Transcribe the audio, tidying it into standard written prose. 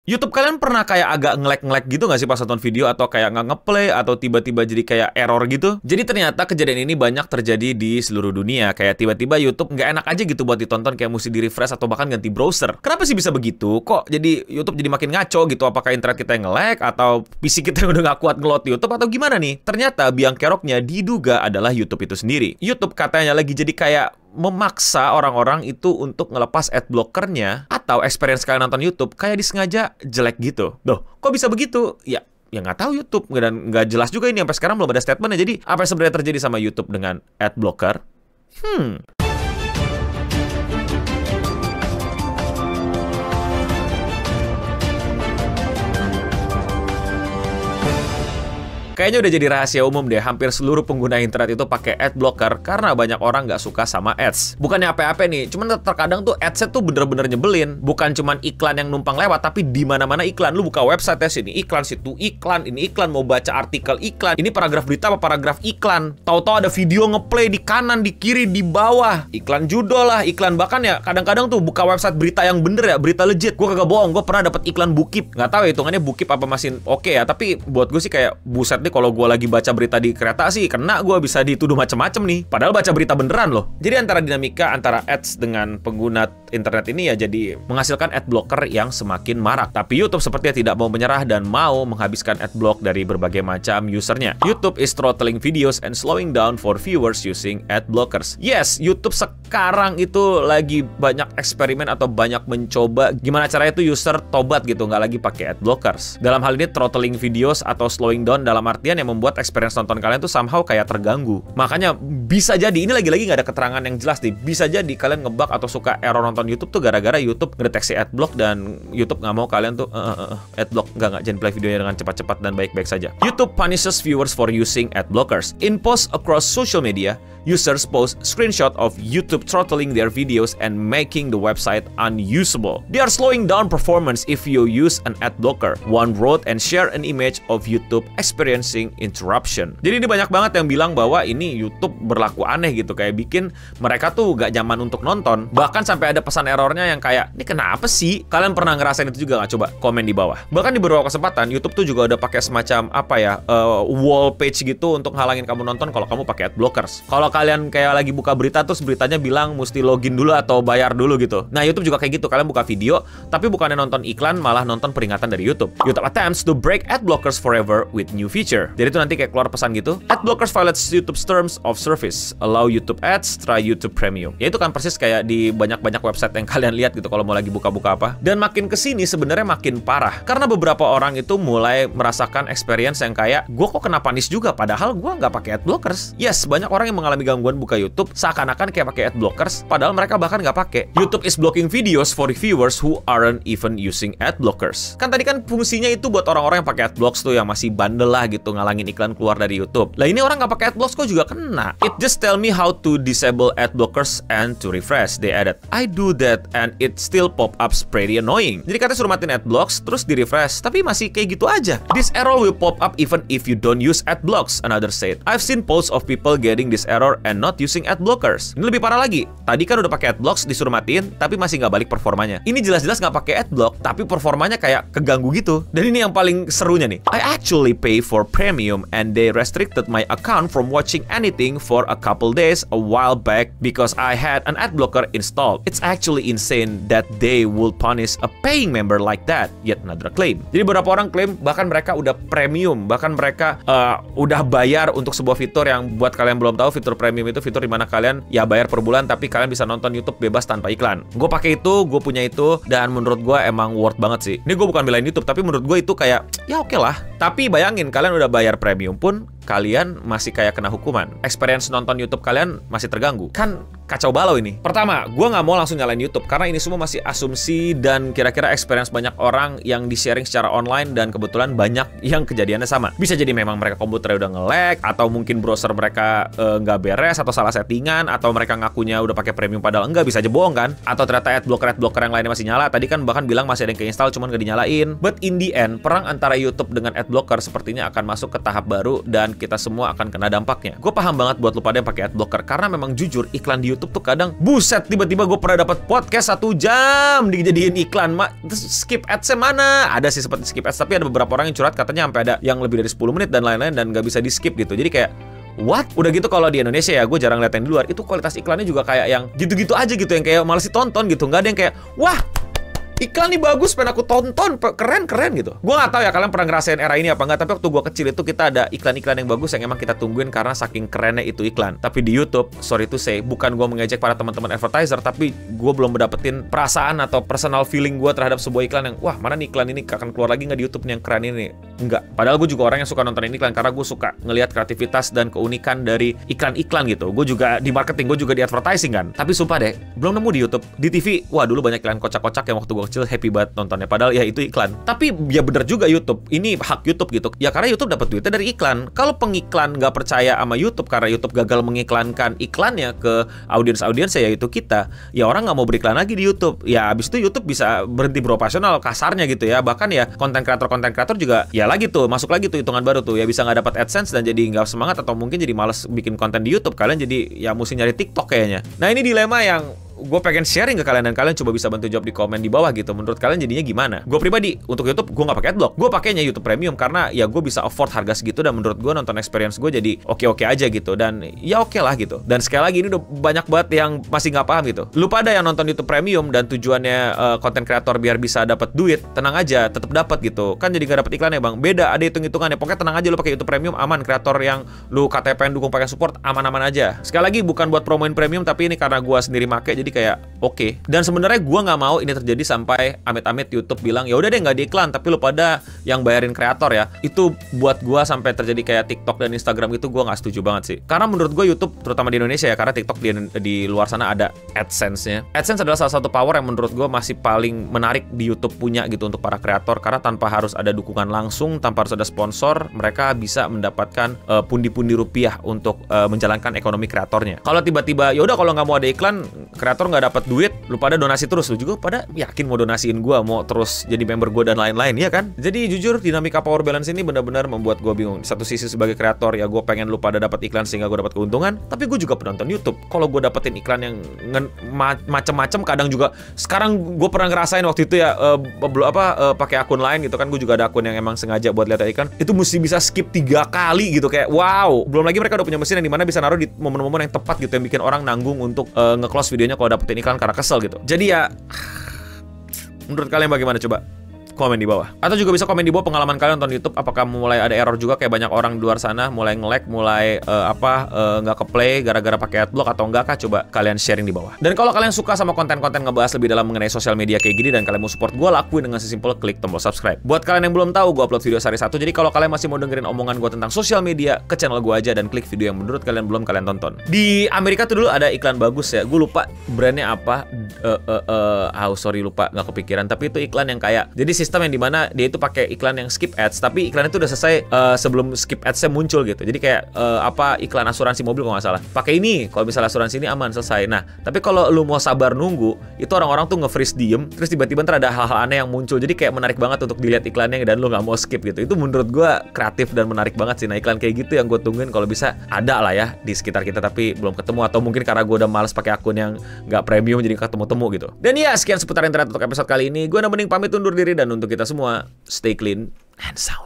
YouTube kalian pernah kayak agak nge-lag gitu nggak sih pas nonton video, atau kayak nggak ngeplay, atau tiba-tiba jadi kayak error gitu? Jadi ternyata kejadian ini banyak terjadi di seluruh dunia. Kayak tiba-tiba YouTube nggak enak aja gitu buat ditonton, kayak mesti di-refresh atau bahkan ganti browser. Kenapa sih bisa begitu? Kok jadi YouTube jadi makin ngaco gitu? Apakah internet kita yang nge-lag, atau PC kita yang udah nggak kuat nge-load YouTube, atau gimana nih? Ternyata biang keroknya diduga adalah YouTube itu sendiri. YouTube katanya lagi jadi kayak memaksa orang-orang itu untuk ngelepas ad blockernya, atau experience kalian nonton YouTube kayak disengaja jelek gitu. Loh, kok bisa begitu? Ya nggak tahu YouTube, dan nggak jelas juga ini, sampai sekarang belum ada statementnya. Jadi apa yang sebenarnya terjadi sama YouTube dengan ad blocker? Kayaknya udah jadi rahasia umum deh, hampir seluruh pengguna internet itu pakai ad blocker karena banyak orang nggak suka sama ads. Bukannya apa-apa nih, cuman terkadang tuh ads tuh bener-bener nyebelin. Bukan cuman iklan yang numpang lewat, tapi di mana-mana iklan. Lu buka website ya, sini iklan, situ iklan, ini iklan, mau baca artikel iklan, ini paragraf berita apa paragraf iklan. Tahu-tahu ada video ngeplay di kanan, di kiri, di bawah. Iklan judul lah, iklan. Bahkan ya kadang-kadang tuh buka website berita yang bener ya, berita legit. Gue kagak bohong, gue pernah dapat iklan Bukip. Nggak tahu ya hitungannya Bukip apa masih oke ya, tapi buat gue sih kayak buset nih, kalau gue lagi baca berita di kereta sih kena gue bisa dituduh macem-macem nih. Padahal baca berita beneran loh. Jadi antara dinamika antara ads dengan pengguna internet ini ya jadi menghasilkan ad blocker yang semakin marak. Tapi YouTube sepertinya tidak mau menyerah dan mau menghabiskan ad block dari berbagai macam usernya. YouTube is throttling videos and slowing down for viewers using ad blockers. Yes, YouTube sekarang itu lagi banyak eksperimen atau banyak mencoba gimana caranya itu user tobat gitu, nggak lagi pakai ad blockers. Dalam hal ini throttling videos atau slowing down dalam artian yang membuat experience nonton kalian tuh somehow kayak terganggu. Makanya bisa jadi, ini lagi-lagi nggak ada keterangan yang jelas nih, bisa jadi kalian ngebug atau suka error nonton YouTube tuh gara-gara YouTube ngedeteksi ad block dan YouTube nggak mau kalian tuh ad block, nggak jangan play videonya dengan cepat-cepat dan baik-baik saja. YouTube punishes viewers for using ad blockers. In posts across social media, users post screenshot of YouTube throttling their videos and making the website unusable. They are slowing down performance if you use an ad blocker. One wrote and shared an image of YouTube experiencing interruption. Jadi ini banyak banget yang bilang bahwa ini YouTube berlaku aneh gitu, kayak bikin mereka tuh gak nyaman untuk nonton. Bahkan sampai ada pesan errornya yang kayak, ini kenapa sih? Kalian pernah ngerasain itu juga nggak? Coba komen di bawah. Bahkan di beberapa kesempatan YouTube tuh juga udah pakai semacam apa ya, wall page gitu untuk halangin kamu nonton kalau kamu pakai ad blockers. Kalau kalian kayak lagi buka berita terus beritanya bilang mesti login dulu atau bayar dulu gitu. Nah YouTube juga kayak gitu, kalian buka video tapi bukannya nonton iklan malah nonton peringatan dari YouTube. YouTube attempts to break ad blockers forever with new feature. Jadi itu nanti kayak keluar pesan gitu, ad blockers violates YouTube's terms of service, allow YouTube ads, try YouTube Premium. Ya itu kan persis kayak di banyak-banyak website yang kalian lihat gitu kalau mau lagi buka-buka apa. Dan makin kesini sebenarnya makin parah karena beberapa orang itu mulai merasakan experience yang kayak, gue kok kena punish juga padahal gue nggak pakai ad blockers. Yes, banyak orang yang mengalami gangguan buka YouTube seakan-akan kayak pakai ad blockers padahal mereka bahkan nggak pakai. YouTube is blocking videos for viewers who aren't even using ad blockers. Kan tadi kan fungsinya itu buat orang-orang yang pakai ad blocks tuh, yang masih bandel lah gitu ngalangin iklan keluar dari YouTube. Lah ini orang nggak pakai ad blocks kok juga kena. It just tell me how to disable ad blockers and to refresh. They added, I do that and it still pop ups pretty annoying. Jadi katanya suruh matiin ad blocks terus di refresh tapi masih kayak gitu aja. This error will pop up even if you don't use ad blocks, another said. I've seen posts of people getting this error and not using ad blockers. Ini lebih parah lagi. Tadi kan udah pakai ad blocks disuruh matiin tapi masih nggak balik performanya. Ini jelas-jelas nggak pakai ad block tapi performanya kayak keganggu gitu. Dan ini yang paling serunya nih. I actually pay for premium and they restricted my account from watching anything for a couple days a while back because I had an ad blocker installed. It's actually insane that they will punish a paying member like that. Yet another claim. Jadi beberapa orang klaim bahkan mereka udah premium, bahkan mereka udah bayar untuk sebuah fitur yang buat kalian belum tahu, fitur premium itu fitur dimana kalian ya bayar per bulan tapi kalian bisa nonton YouTube bebas tanpa iklan. Gue pakai itu, gue punya itu, dan menurut gue emang worth banget sih. Ini gue bukan belain YouTube, tapi menurut gue itu kayak ya oke lah. Tapi bayangin kalian udah bayar premium pun kalian masih kayak kena hukuman. Experience nonton YouTube kalian masih terganggu. Kan kacau balau ini. Pertama, gue nggak mau langsung nyalain YouTube karena ini semua masih asumsi dan kira-kira experience banyak orang yang di-sharing secara online dan kebetulan banyak yang kejadiannya sama. Bisa jadi memang mereka komputernya udah nge-lag, atau mungkin browser mereka nggak beres, atau salah settingan, atau mereka ngakunya udah pakai premium padahal enggak, bisa aja bohong kan? Atau ternyata ad blocker yang lainnya masih nyala. Tadi kan bahkan bilang masih ada yang keinstall cuman nggak dinyalain. But in the end, perang antara YouTube dengan ad blocker sepertinya akan masuk ke tahap baru dan dan kita semua akan kena dampaknya. Gue paham banget buat lu pada yang pakai ad blocker, karena memang jujur iklan di YouTube tuh kadang buset, tiba-tiba gue pernah dapat podcast 1 jam dijadiin iklan. Terus skip ads mana? Ada sih seperti skip ads, tapi ada beberapa orang yang curhat katanya sampai ada yang lebih dari 10 menit dan lain-lain dan nggak bisa di skip gitu. Jadi kayak what? Udah gitu kalau di Indonesia ya, gue jarang lihat yang di luar, itu kualitas iklannya juga kayak yang gitu-gitu aja gitu, yang kayak males ditonton gitu. Nggak ada yang kayak, wah iklan nih bagus, pengen aku tonton, keren gitu. Gue nggak tahu ya kalian pernah ngerasain era ini apa nggak, tapi waktu gue kecil itu kita ada iklan-iklan yang bagus yang emang kita tungguin karena saking kerennya itu iklan. Tapi di YouTube, sorry to say, bukan gue mengejek para teman-teman advertiser, tapi gue belum mendapetin perasaan atau personal feeling gue terhadap sebuah iklan yang, wah mana nih iklan ini akan keluar lagi nggak di YouTube nih yang keren ini. Enggak. Padahal gue juga orang yang suka nonton iklan karena gue suka ngelihat kreativitas dan keunikan dari iklan-iklan gitu. Gue juga di marketing, gue juga di advertising kan. Tapi sumpah deh, belum nemu di YouTube. Di TV, wah dulu banyak iklan kocak-kocak yang waktu gue kecil happy banget nontonnya, padahal ya itu iklan. Tapi ya bener juga YouTube, ini hak YouTube gitu ya, karena YouTube dapat duitnya dari iklan. Kalau pengiklan nggak percaya sama YouTube karena YouTube gagal mengiklankan iklannya ke audiens-audiensnya, yaitu kita, ya orang nggak mau beriklan lagi di YouTube. Ya abis itu YouTube bisa berhenti beroperasional kasarnya gitu ya. Bahkan ya konten kreator juga ya lagi tuh masuk lagi tuh hitungan baru tuh, ya bisa nggak dapat AdSense dan jadi nggak semangat atau mungkin jadi males bikin konten di YouTube. Kalian jadi ya mesti nyari TikTok kayaknya. Nah ini dilema yang gue pengen sharing ke kalian dan kalian coba bisa bantu jawab di komen di bawah gitu. Menurut kalian jadinya gimana? Gue pribadi untuk YouTube gue nggak pakai adblock, gue pakainya YouTube Premium karena ya gue bisa afford harga segitu dan menurut gue nonton experience gue jadi oke-oke aja gitu, dan ya oke lah gitu. Dan sekali lagi ini udah banyak banget yang masih nggak paham gitu. Lu pada yang nonton YouTube Premium dan tujuannya konten kreator biar bisa dapat duit, tenang aja tetap dapat gitu kan, jadi nggak dapat iklannya bang. Beda, ada hitung-hitungannya. Pokoknya tenang aja, lu pakai YouTube Premium aman. Kreator yang lu katanya pengen dukung pakai support aman-aman aja. Sekali lagi bukan buat promoin Premium, tapi ini karena gue sendiri make jadi kayak oke. Dan sebenarnya gue nggak mau ini terjadi sampai amit-amit YouTube bilang ya udah deh nggak diiklan tapi lu pada yang bayarin kreator ya. Itu buat gue sampai terjadi kayak TikTok dan Instagram itu gue nggak setuju banget sih. Karena menurut gue YouTube terutama di Indonesia ya, karena TikTok di luar sana ada AdSense-nya. AdSense adalah salah satu power yang menurut gue masih paling menarik di YouTube punya gitu untuk para kreator, karena tanpa harus ada dukungan langsung, tanpa harus ada sponsor, mereka bisa mendapatkan pundi-pundi rupiah untuk menjalankan ekonomi kreatornya. Kalau tiba-tiba ya udah kalau nggak mau ada iklan, kreator nggak dapat duit, lu pada donasi terus, lu juga pada yakin mau donasiin gue, mau terus jadi member gue dan lain-lain ya kan. Jadi jujur dinamika power balance ini benar-benar membuat gue bingung. Di satu sisi sebagai kreator ya gue pengen lu pada dapat iklan sehingga gue dapat keuntungan, tapi gue juga penonton YouTube. Kalau gue dapetin iklan yang macem-macem, kadang juga sekarang gue pernah ngerasain waktu itu ya pakai akun lain gitu kan, gue juga ada akun yang emang sengaja buat lihat iklan, itu mesti bisa skip 3 kali gitu, kayak wow. Belum lagi mereka udah punya mesin yang dimana bisa naruh di momen-momen yang tepat gitu, yang bikin orang nanggung untuk nge-close videonya kalau dapetin iklan karena kesel gitu. Jadi ya, menurut kalian bagaimana coba? Komen di bawah. Atau juga bisa komen di bawah pengalaman kalian nonton YouTube. Apakah mulai ada error juga kayak banyak orang di luar sana, mulai nge-lag, mulai nggak ke play gara-gara pakai adblock atau enggak kah? Coba kalian sharing di bawah. Dan kalau kalian suka sama konten-konten ngebahas lebih dalam mengenai sosial media kayak gini dan kalian mau support gue, lakuin dengan sesimpel klik tombol subscribe. Buat kalian yang belum tahu, gue upload video sehari 1. Jadi kalau kalian masih mau dengerin omongan gue tentang sosial media, ke channel gue aja dan klik video yang menurut kalian belum kalian tonton. Di Amerika tuh dulu ada iklan bagus ya. Gue lupa brandnya apa. Sorry lupa, nggak kepikiran. Tapi itu iklan yang kayak, jadi sistem yang dimana dia itu pakai iklan yang skip ads, tapi iklan itu udah selesai sebelum skip ads-nya muncul gitu. Jadi kayak iklan asuransi mobil kalau nggak salah. Pakai ini, kalau misalnya asuransi ini aman, selesai. Nah, tapi kalau lu mau sabar nunggu, itu orang-orang tuh nge-freeze diem, terus tiba-tiba ntar ada hal-hal aneh yang muncul. Jadi kayak menarik banget untuk dilihat iklannya dan lu nggak mau skip gitu. Itu menurut gue kreatif dan menarik banget sih. Nah, iklan kayak gitu yang gue tungguin kalau bisa ada lah ya di sekitar kita, tapi belum ketemu, atau mungkin karena gue udah males pakai akun yang nggak premium jadi ketemu-temu gitu. Dan ya, sekian seputar internet untuk episode kali ini. Gue Nemening pamit undur diri, dan untuk kita semua, stay clean and sound.